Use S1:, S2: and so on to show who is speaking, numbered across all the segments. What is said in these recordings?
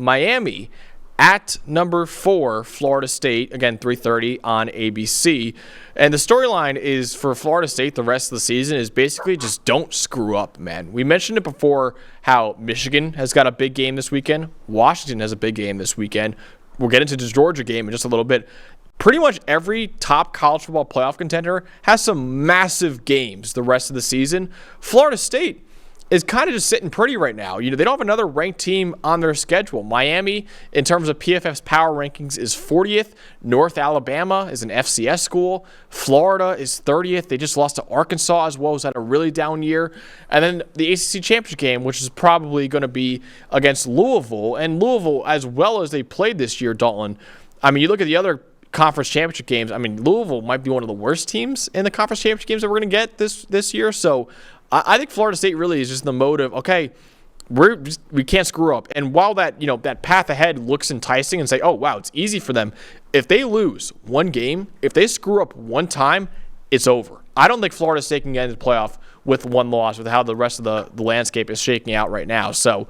S1: Miami at number 4, Florida State, again, 3:30 on ABC. And the storyline is for Florida State the rest of the season is basically just don't screw up, man. We mentioned it before how Michigan has got a big game this weekend. Washington has a big game this weekend. We'll get into the Georgia game in just a little bit. Pretty much every top college football playoff contender has some massive games the rest of the season. Florida State is kind of just sitting pretty right now. They don't have another ranked team on their schedule. Miami, in terms of PFF's power rankings, is 40th. North Alabama is an FCS school. Florida is 30th. They just lost to Arkansas as well, who's had a really down year. And then the ACC Championship game, which is probably going to be against Louisville. And Louisville, as well as they played this year, Dalton, I mean, you look at the other conference championship games, I mean, Louisville might be one of the worst teams in the conference championship games that we're going to get this year. So I think Florida State really is just in the mode of, okay, we can't screw up. And while that that path ahead looks enticing and say, oh, wow, it's easy for them, if they lose one game, if they screw up one time, it's over. I don't think Florida State can get into the playoff with one loss with how the rest of the landscape is shaking out right now. So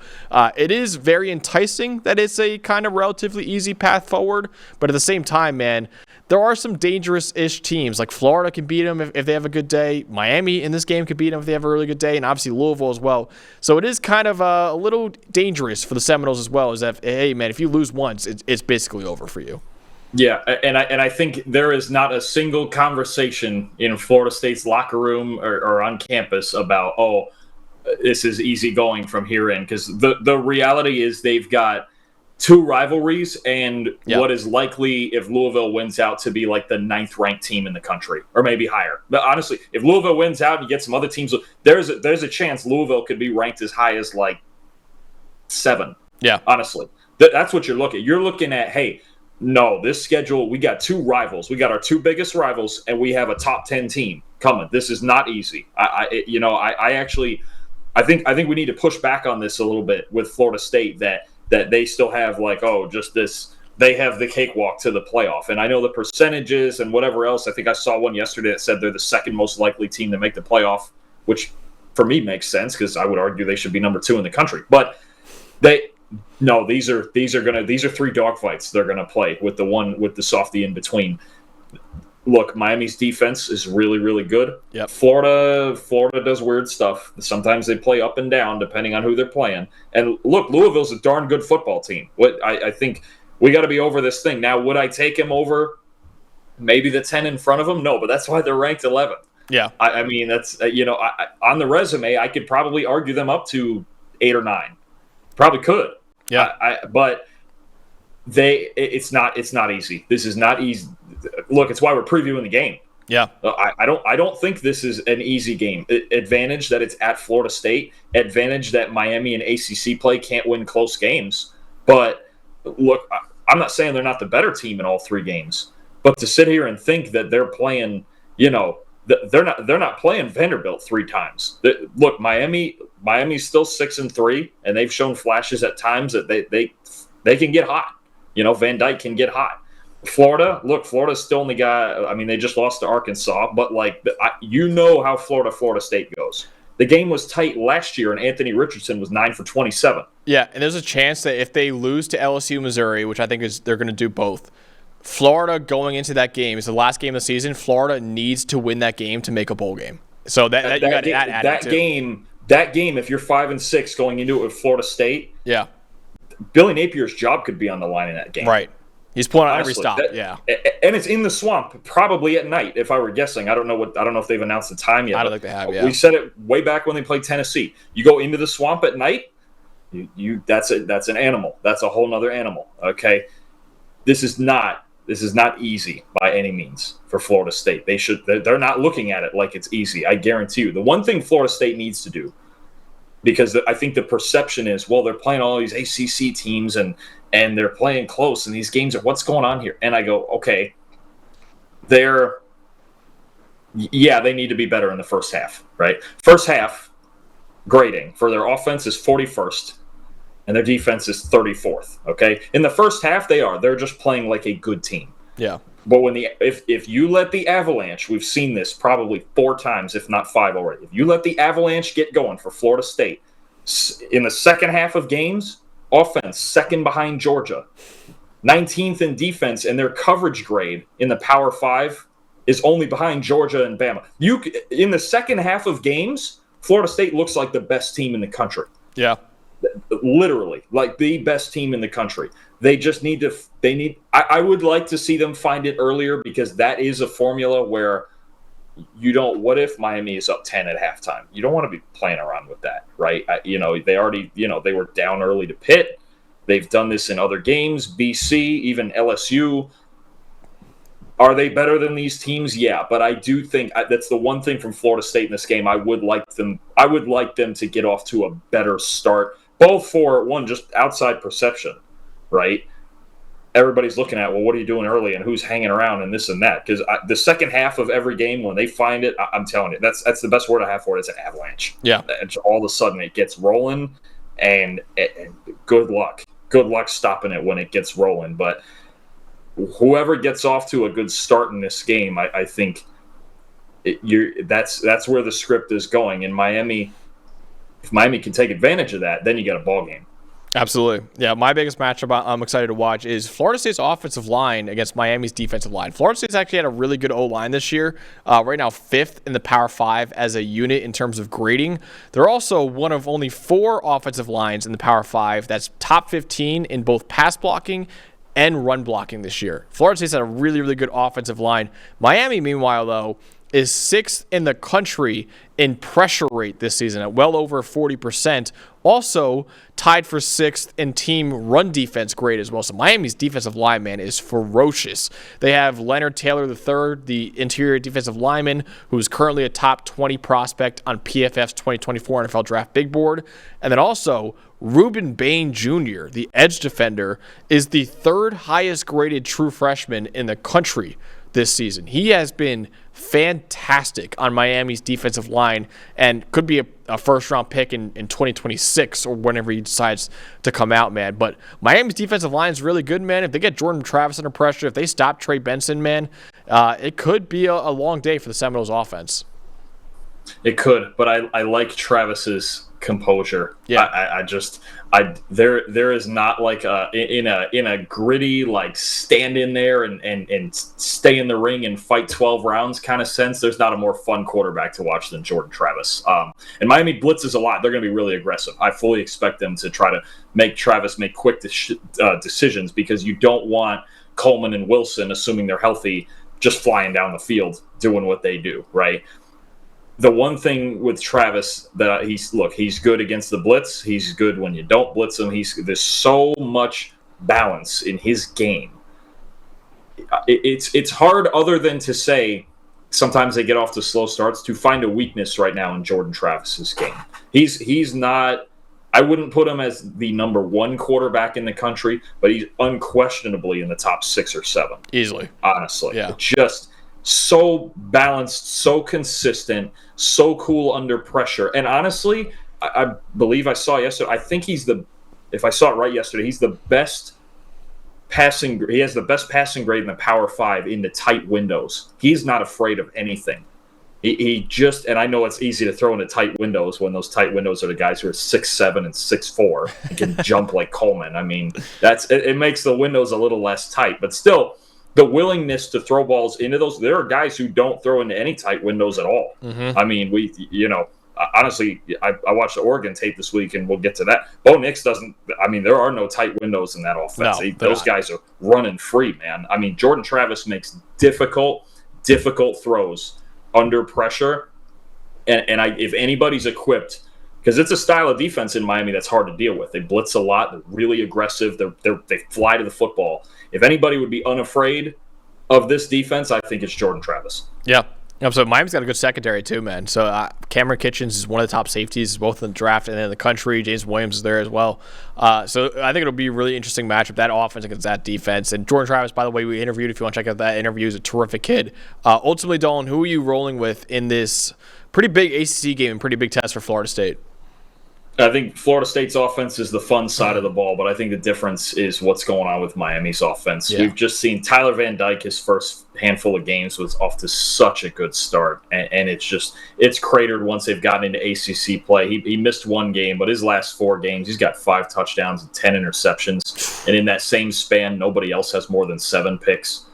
S1: it is very enticing that it's a kind of relatively easy path forward. But at the same time, man, there are some dangerous-ish teams. Like Florida can beat them if they have a good day. Miami in this game could beat them if they have a really good day. And obviously Louisville as well. So it is kind of a little dangerous for the Seminoles as well. Is that, hey, man, if you lose once, it's basically over for you.
S2: Yeah, and I think there is not a single conversation in Florida State's locker room or on campus about, oh, this is easy going from here in. Because the reality is they've got two rivalries and what is likely, if Louisville wins out, to be like the 9th-ranked team in the country or maybe higher. But honestly, if Louisville wins out and you get some other teams, there's a chance Louisville could be ranked as high as like 7.
S1: Yeah.
S2: Honestly. That's what you're looking at. You're looking at, hey, no, this schedule, we got two rivals. We got our two biggest rivals, and we have a top 10 team coming. This is not easy. I think we need to push back on this a little bit with Florida State that they still have like, oh, just this. They have the cakewalk to the playoff. And I know the percentages and whatever else. I think I saw one yesterday that said they're the second most likely team to make the playoff, which for me makes sense because I would argue they should be number 2 in the country. But these are 3 dogfights they're gonna play with the one with the softie in between. Look, Miami's defense is really, really good.
S1: Yep.
S2: Florida does weird stuff. Sometimes they play up and down depending on who they're playing. And look, Louisville's a darn good football team. I think we got to be over this thing. Now, would I take him over maybe the 10 in front of them? No, but that's why they're ranked 11th.
S1: Yeah.
S2: I mean, that's on the resume, I could probably argue them up to 8 or 9. Probably could.
S1: Yeah.
S2: But it's not easy. This is not easy. Look, it's why we're previewing the game.
S1: Yeah.
S2: I don't think this is an easy game. Advantage that it's at Florida State. Advantage that Miami and ACC play can't win close games. But look, I'm not saying they're not the better team in all 3 games. But to sit here and think that they're playing, they're not playing Vanderbilt 3 times. Look, Miami's still 6-3, and they've shown flashes at times that they can get hot. Van Dyke can get hot. Florida's still only got. I mean, they just lost to Arkansas, but how Florida State goes. The game was tight last year, and Anthony Richardson was 9 for 27.
S1: Yeah, and there's a chance that if they lose to LSU, Missouri, which I think they're going to do both. Florida going into that game is the last game of the season. Florida needs to win that game to make a bowl game. So that you got to add
S2: that game. That game, if you're 5-6 going into it with Florida State,
S1: yeah,
S2: Billy Napier's job could be on the line in that game.
S1: Right, he's pulling out every stop. Yeah,
S2: and it's in the swamp, probably at night. If I were guessing, I don't know if they've announced the time yet.
S1: I don't think they have. Yeah,
S2: we said it way back when they played Tennessee. You go into the swamp at night. That's an animal. That's a whole nother animal. Okay, this is not easy by any means for Florida State. They're not looking at it like it's easy. I guarantee you. The one thing Florida State needs to do, because I think the perception is, well, they're playing all these ACC teams and they're playing close, and these games are what's going on here. And I go, okay, they need to be better in the first half, right? First half grading for their offense is 41st. And their defense is 34th, okay? In the first half, they're just playing like a good team.
S1: Yeah.
S2: But if you let the Avalanche, we've seen this probably 4 times, if not 5 already. If you let the Avalanche get going for Florida State in the second half of games, offense, second behind Georgia. 19th in defense, and their coverage grade in the Power 5 is only behind Georgia and Bama. In the second half of games, Florida State looks like the best team in the country.
S1: Yeah.
S2: Literally, like the best team in the country. They just need to I would like to see them find it earlier, because that is a formula where you don't, what if Miami is up 10 at halftime? You don't want to be playing around with that, right? They already, they were down early to Pitt. They've done this in other games, BC, even LSU. Are they better than these teams? Yeah, but I do think that's the one thing from Florida State in this game. I would like them to get off to a better start, both for one, just outside perception, right? Everybody's looking at, well, what are you doing early and who's hanging around and this and that? Because the second half of every game, when they find it, I'm telling you, that's the best word I have for it. It's an avalanche.
S1: Yeah.
S2: And all of a sudden it gets rolling, and good luck. Good luck stopping it when it gets rolling. But whoever gets off to a good start in this game, I think that's where the script is going. And Miami, if Miami can take advantage of that, then you got a ball game.
S1: Absolutely. Yeah, my biggest matchup I'm excited to watch is Florida State's offensive line against Miami's defensive line. Florida State's actually had a really good O-line this year. Right now, 5th in the Power 5 as a unit in terms of grading. They're also one of only 4 offensive lines in the Power 5 that's top 15 in both pass blocking and run blocking this year. Florida State's had a really, really good offensive line. Miami, meanwhile, though, is 6th in the country in pressure rate this season at well over 40%. Also tied for 6th in team run defense grade as well. So Miami's defensive line, man, is ferocious. They have Leonard Taylor III, the interior defensive lineman, who's currently a top 20 prospect on PFF's 2024 NFL Draft Big Board. And then also Ruben Bain Jr., the edge defender, is the 3rd highest graded true freshman in the country this season. He has been fantastic on Miami's defensive line and could be a first-round pick in 2026 or whenever he decides to come out, man. But Miami's defensive line is really good, man. If they get Jordan Travis under pressure, if they stop Trey Benson, man, it could be a long day for the Seminoles offense.
S2: It could, but I like Travis's composure.
S1: Yeah.
S2: There is not like in a gritty, like, stand in there and stay in the ring and fight 12 rounds kind of sense. There's not a more fun quarterback to watch than Jordan Travis. And Miami blitzes a lot. They're going to be really aggressive. I fully expect them to try to make Travis make quick decisions, because you don't want Coleman and Wilson, assuming they're healthy, just flying down the field doing what they do, right? The one thing with Travis that he's good against the blitz. He's good when you don't blitz him. There's so much balance in his game. It's hard, other than to say sometimes they get off to slow starts, to find a weakness right now in Jordan Travis's game. He's not. I wouldn't put him as the number 1 quarterback in the country, but he's unquestionably in the top 6 or 7.
S1: Easily.
S2: Honestly.
S1: Yeah.
S2: Just so balanced, so consistent, so cool under pressure. And honestly, I believe I saw yesterday, I think if I saw it right yesterday, he's the best he has the best passing grade in the Power 5 in the tight windows. He's not afraid of anything. He just, and I know it's easy to throw into tight windows when those tight windows are the guys who are 6'7" and 6'4" and can jump like Coleman. I mean, it makes the windows a little less tight, but still, the willingness to throw balls into those. There are guys who don't throw into any tight windows at all. Mm-hmm. I mean, honestly, I watched the Oregon tape this week, and we'll get to that. Bo Nix doesn't. I mean, there are no tight windows in that offense.
S1: No,
S2: those guys are running free, man. I mean, Jordan Travis makes difficult throws under pressure, and if anybody's equipped, because it's a style of defense in Miami that's hard to deal with. They blitz a lot. They're really aggressive. They fly to the football. If anybody would be unafraid of this defense, I think it's Jordan Travis.
S1: Yeah. So Miami's got a good secondary too, man. So Cameron Kitchens is one of the top safeties, both in the draft and in the country. James Williams is there as well. So I think it'll be a really interesting matchup, that offense against that defense. And Jordan Travis, by the way, we interviewed. If you want to check out that interview, is a terrific kid. Ultimately, Dalton, who are you rolling with in this pretty big ACC game and pretty big test for Florida State?
S2: I think Florida State's offense is the fun side of the ball, but I think the difference is what's going on with Miami's offense.
S1: Yeah.
S2: We've just seen Tyler Van Dyke, his first handful of games was off to such a good start, and it's cratered once they've gotten into ACC play. He missed one game, but his last 4 games, he's got 5 touchdowns and 10 interceptions, and in that same span, nobody else has more than 7 picks.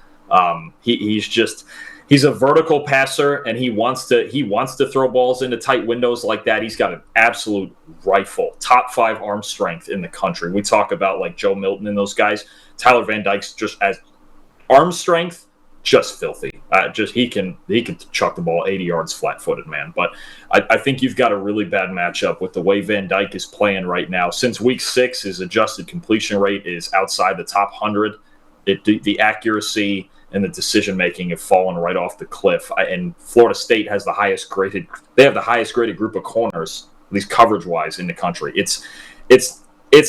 S2: He's a vertical passer, and he wants to throw balls into tight windows like that. He's got an absolute rifle, top 5 arm strength in the country. We talk about like Joe Milton and those guys. Tyler Van Dyke's just as arm strength, just filthy. He can chuck the ball 80 yards flat-footed, man. But I think you've got a really bad matchup with the way Van Dyke is playing right now. Since week 6, his adjusted completion rate is outside the top 100. The accuracy and the decision-making have fallen right off the cliff. And Florida State has the highest graded group of corners, at least coverage-wise, in the country. It's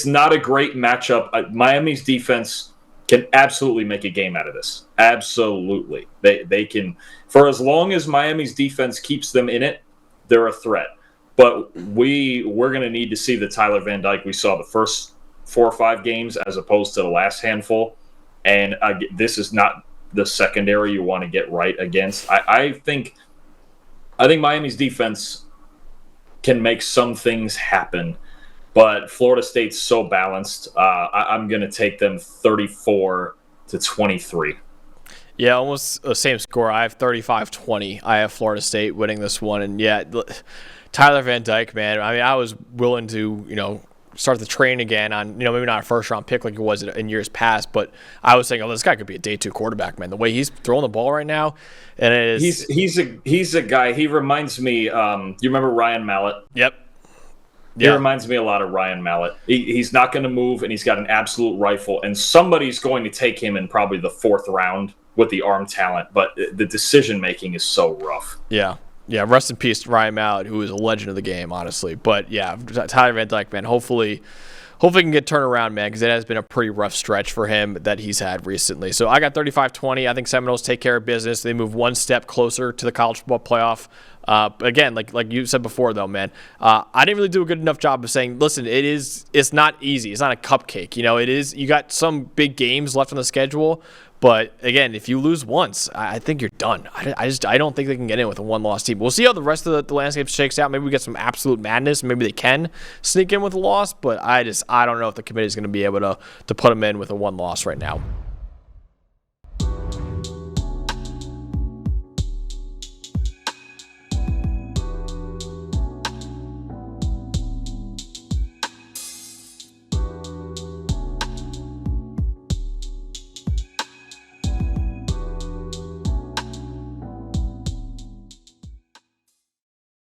S2: not a great matchup. Miami's defense can absolutely make a game out of this. Absolutely. They can, for as long as Miami's defense keeps them in it, they're a threat. But we're going to need to see the Tyler Van Dyke we saw the first 4 or 5 games as opposed to the last handful. And this is not the secondary you want to get right against. I think Miami's defense can make some things happen, but Florida State's so balanced. I'm going to take them 34-23.
S1: Yeah, almost the same score. I have 35-20. I have Florida State winning this one. And yeah, Tyler Van Dyke, man, I mean, I was willing to, start the train again on, maybe not a first-round pick like it was in years past, but I was saying, this guy could be a day 2 quarterback, man. The way he's throwing the ball right now, and it is.
S2: He's a guy. He reminds me. You remember Ryan Mallett?
S1: Yep.
S2: He reminds me a lot of Ryan Mallett. He's not going to move, and he's got an absolute rifle. And somebody's going to take him in probably the 4th round with the arm talent, but the decision making is so rough.
S1: Yeah. Yeah, rest in peace to Ryan Mallett, who is a legend of the game, honestly. But, yeah, Tyler Van Dyke, man, hopefully he can get turned around, man, because it has been a pretty rough stretch for him that he's had recently. So I got 35-20. I think Seminoles take care of business. They move one step closer to the college football playoff. Again, like you said before, though, man, I didn't really do a good enough job of saying, listen, it's not easy. It's not a cupcake. It is. You got some big games left on the schedule. But again, if you lose once, I think you're done. I don't think they can get in with a 1-loss team. We'll see how the rest of the landscape shakes out. Maybe we get some absolute madness. Maybe they can sneak in with a loss. But I don't know if the committee is going to be able to put them in with a 1 loss right now.